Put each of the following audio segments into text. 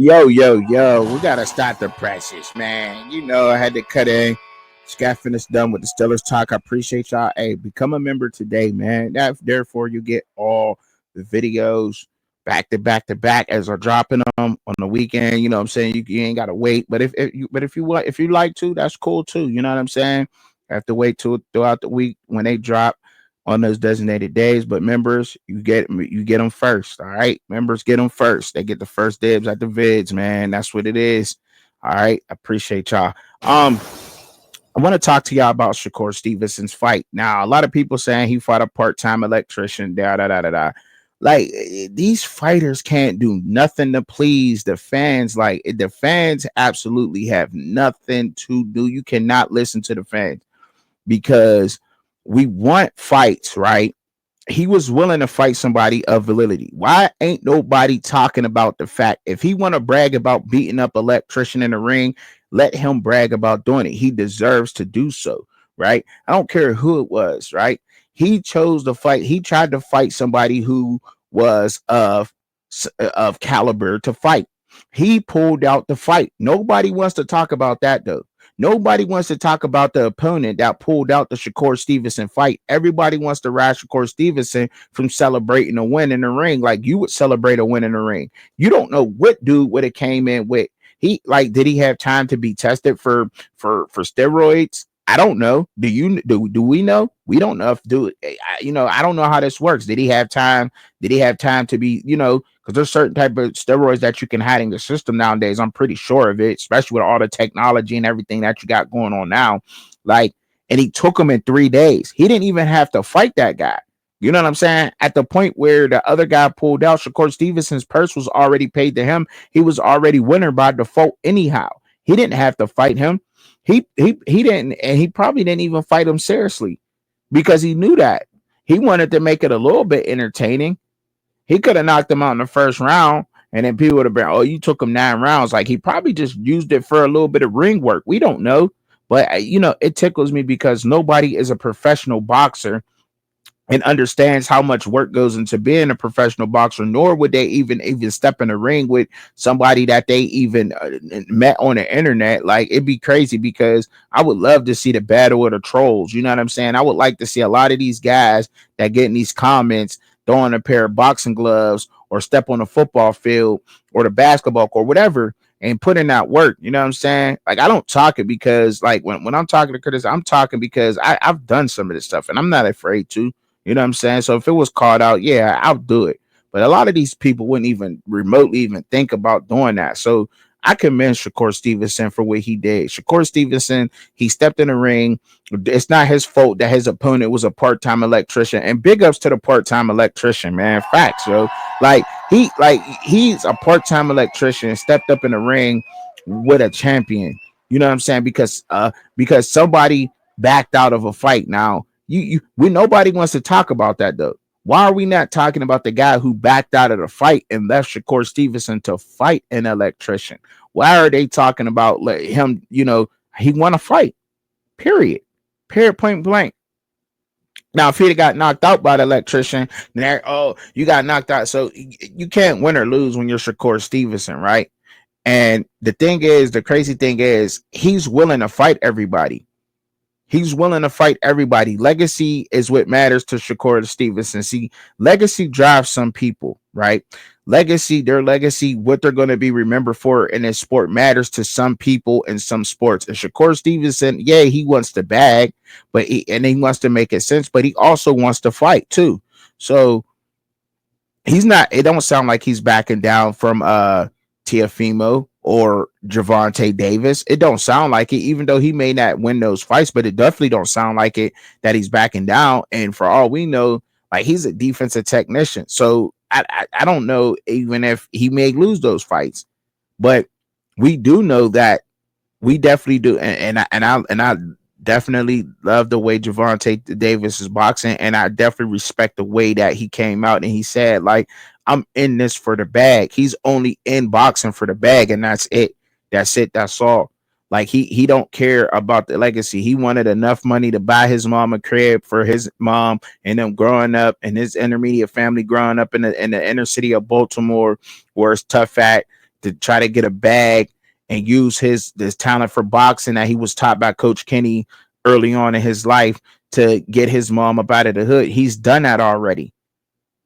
Yo, we gotta stop the presses, man. You know, I had to cut in. Just got finished done with the Steelers talk. I appreciate y'all. Hey, become a member today, man. That therefore you get all the videos back to back to back as we're dropping them on the weekend. You know what I'm saying? You ain't gotta wait. But if you like to, that's cool too. You know what I'm saying? Have to wait till throughout the week when they drop on those designated days. But members, you get them first. All right, members get them first. They get the first dibs at the vids, man. That's what it is. All right, I appreciate y'all. I want to talk to y'all about Shakur Stevenson's fight. Now, a lot of people saying he fought a part-time electrician. Da da da da da. Like these fighters can't do nothing to please the fans. Like the fans absolutely have nothing to do. You cannot listen to the fans because we want fights, right? He was willing to fight somebody of validity. Why ain't nobody talking about the fact if he want to brag about beating up electrician in the ring, let him brag about doing it. He deserves to do so, right? I don't care who it was, right? He chose to fight. He tried to fight somebody who was of caliber to fight. He pulled out the fight. Nobody wants to talk about that though. Nobody wants to talk about the opponent that pulled out the Shakur Stevenson fight. Everybody wants to ride Shakur Stevenson from celebrating a win in the ring like you would celebrate a win in the ring. You don't know what dude would have came in with. He like, did he have time to be tested for steroids? I don't know. Do we know? We don't know if I don't know how this works. Did he have time? Did he have time to be, because there's certain type of steroids that you can hide in the system nowadays. I'm pretty sure of it, especially with all the technology and everything that you got going on now. Like, and he took him in 3 days. He didn't even have to fight that guy. You know what I'm saying? At the point where the other guy pulled out, Shakur Stevenson's purse was already paid to him. He was already winner by default anyhow. He didn't have to fight him. He didn't, and he probably didn't even fight him seriously because he knew that. He wanted to make it a little bit entertaining. He could have knocked him out in the first round, and then people would have been, oh, you took him 9 rounds. Like he probably just used it for a little bit of ring work. We don't know. But it tickles me because nobody is a professional boxer and understands how much work goes into being a professional boxer, nor would they even step in the ring with somebody that they even met on the internet. Like it'd be crazy because I would love to see the battle of the trolls. You know what I'm saying? I would like to see a lot of these guys that get in these comments throwing a pair of boxing gloves or step on the football field or the basketball court, whatever, and put in that work. You know what I'm saying? Like I don't talk it because like when I'm talking to Curtis, I'm talking because I've done some of this stuff and I'm not afraid to. You know what I'm saying? So if it was called out, yeah, I'll do it. But a lot of these people wouldn't even remotely even think about doing that. So I commend Shakur Stevenson for what he did. Shakur Stevenson, he stepped in the ring. It's not his fault that his opponent was a part-time electrician. And big ups to the part-time electrician, man. Facts, yo. He's a part-time electrician, stepped up in the ring with a champion. You know what I'm saying? Because somebody backed out of a fight. Now, nobody wants to talk about that though. Why are we not talking about the guy who backed out of the fight and left Shakur Stevenson to fight an electrician? Why are they talking about him? He won a fight. Period. Point blank. Now, if he'd have got knocked out by the electrician, then you got knocked out. So you can't win or lose when you're Shakur Stevenson, right? And the crazy thing is, he's willing to fight everybody. He's willing to fight everybody. Legacy is what matters to Shakur Stevenson. See, legacy drives some people, right? Their legacy, what they're going to be remembered for in this sport matters to some people in some sports. And Shakur Stevenson, yeah, he wants to bag, but he wants to make it sense, but he also wants to fight too. So he's not, it don't sound like he's backing down from Teofimo or Gervonta Davis. It don't sound like it, even though he may not win those fights, but it definitely don't sound like it that he's backing down. And for all we know, like he's a defensive technician. So I don't know even if he may lose those fights, but we do know that we definitely do. And I definitely love the way Gervonta Davis is boxing, and I definitely respect the way that he came out and he said, like, I'm in this for the bag. He's only in boxing for the bag, and that's it. That's all. Like he don't care about the legacy. He wanted enough money to buy his mom a crib for his mom and them growing up, and his intermediate family growing up in the inner city of Baltimore, where it's tough at. to try to get a bag and use this talent for boxing that he was taught by Coach Kenny early on in his life to get his mom up out of the hood. He's done that already.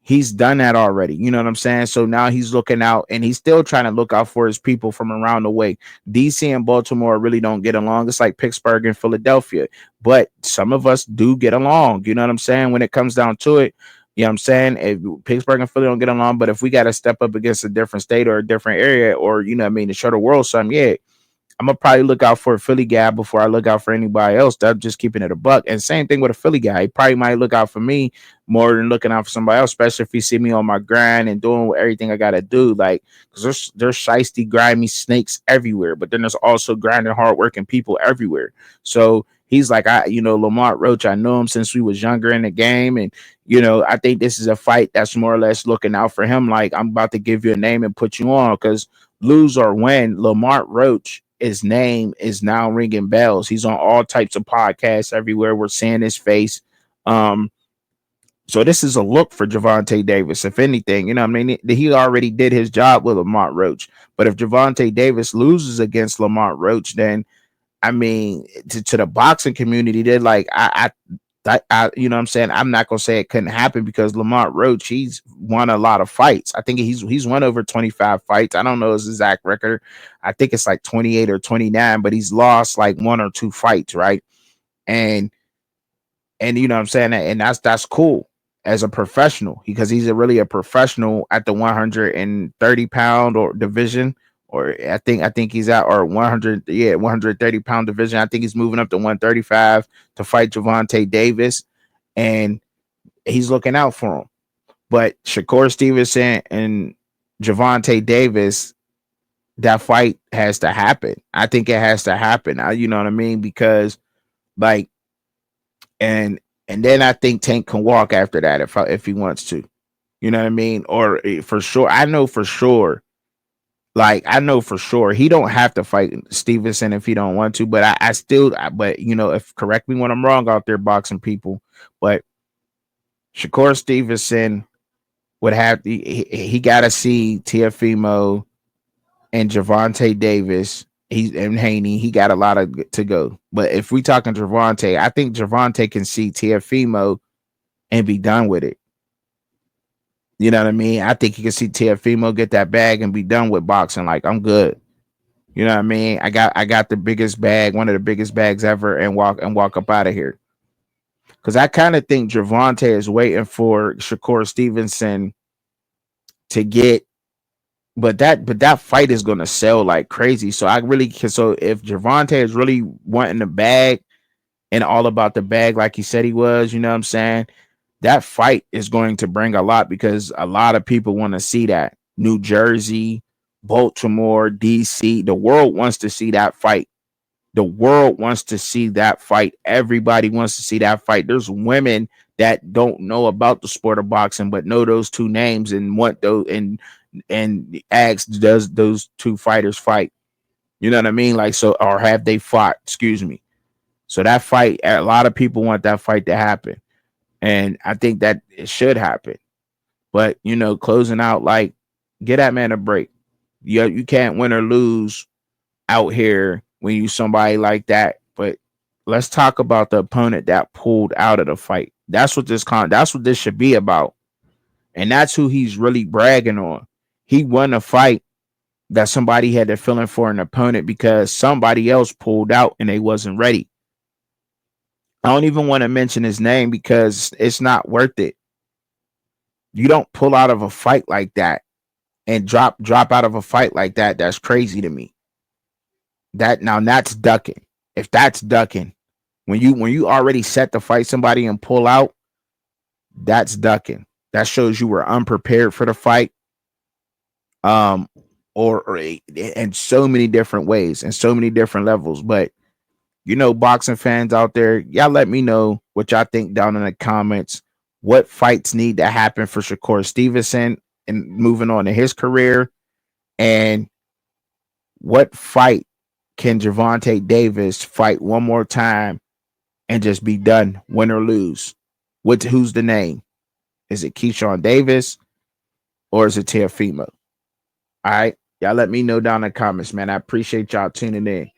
He's done that already. You know what I'm saying? So now he's looking out, and he's still trying to look out for his people from around the way. DC and Baltimore really don't get along. It's like Pittsburgh and Philadelphia, but some of us do get along. You know what I'm saying? When it comes down to it, you know what I'm saying? If Pittsburgh and Philly don't get along, but if we got to step up against a different state or a different area, or, you know what I mean, to show the world something, yeah, I'm gonna probably look out for a Philly guy before I look out for anybody else. That's just keeping it a buck. And same thing with a Philly guy. He probably might look out for me more than looking out for somebody else, especially if he see me on my grind and doing everything I gotta do. Like, because there's shiesty, grimy snakes everywhere, but then there's also grinding, hardworking people everywhere. So he's like, Lamont Roach, I know him since we was younger in the game, and I think this is a fight that's more or less looking out for him. Like, I'm about to give you a name and put you on, because lose or win, Lamont Roach, his name is now ringing bells. He's on all types of podcasts everywhere. We're seeing his face. So this is a look for Gervonta Davis. If anything, I mean, he already did his job with Lamont Roach. But if Gervonta Davis loses against Lamont Roach, then I mean, to the boxing community, they're like, you know what I'm saying? I'm not gonna say it couldn't happen, because Lamont Roach, he's won a lot of fights. I think he's won over 25 fights. I don't know his exact record. I think it's like 28 or 29, but he's lost like 1 or 2 fights, right? And you know what I'm saying? And that's cool as a professional, because he's really a professional at the 130-pound or division. Or I think he's at, or 130-pound division. I think he's moving up to 135 to fight Gervonta Davis, and he's looking out for him. But Shakur Stevenson and Gervonta Davis, that fight has to happen. I think it has to happen. You know what I mean? Because like, and then I think Tank can walk after that if he wants to. You know what I mean? Or for sure, I know for sure he don't have to fight Stevenson if he don't want to, but I still, but if, correct me when I'm wrong out there, boxing people, but Shakur Stevenson would have, he got to see Teofimo and Gervonta Davis. And Haney, he got a lot to go. But if we talking Gervonta, I think Gervonta can see Teofimo and be done with it. You know what I mean? I think you can see Teofimo get that bag and be done with boxing. Like, I'm good. You know what I mean? I got the biggest bag, one of the biggest bags ever, and walk up out of here. Because I kind of think Gervonta is waiting for Shakur Stevenson to get, but that fight is gonna sell like crazy. So if Gervonta is really wanting the bag and all about the bag like he said he was, you know what I'm saying? That fight is going to bring a lot, because a lot of people want to see that. New Jersey, Baltimore, DC, the world wants to see that fight. The world wants to see that fight. Everybody wants to see that fight. There's women that don't know about the sport of boxing, but know those two names and want those, and ask, does those two fighters fight? You know what I mean? Like, so, or have they fought? Excuse me. So that fight, a lot of people want that fight to happen. And I think that it should happen. But, closing out, like, get that man a break. You can't win or lose out here when you somebody like that. But let's talk about the opponent that pulled out of the fight. That's what this should be about. And that's who he's really bragging on. He won a fight that somebody had their feeling for an opponent because somebody else pulled out and they wasn't ready. I don't even want to mention his name because it's not worth it. You don't pull out of a fight like that and drop out of a fight like that. That's crazy to me. That's ducking. If that's ducking, when you already set to fight somebody and pull out, that's ducking. That shows you were unprepared for the fight. Or in so many different ways and so many different levels. But boxing fans out there, y'all let me know what y'all think down in the comments. What fights need to happen for Shakur Stevenson and moving on to his career? And what fight can Gervonta Davis fight one more time and just be done, win or lose? Who's the name? Is it Keyshawn Davis or is it Teofimo? All right. Y'all let me know down in the comments, man. I appreciate y'all tuning in.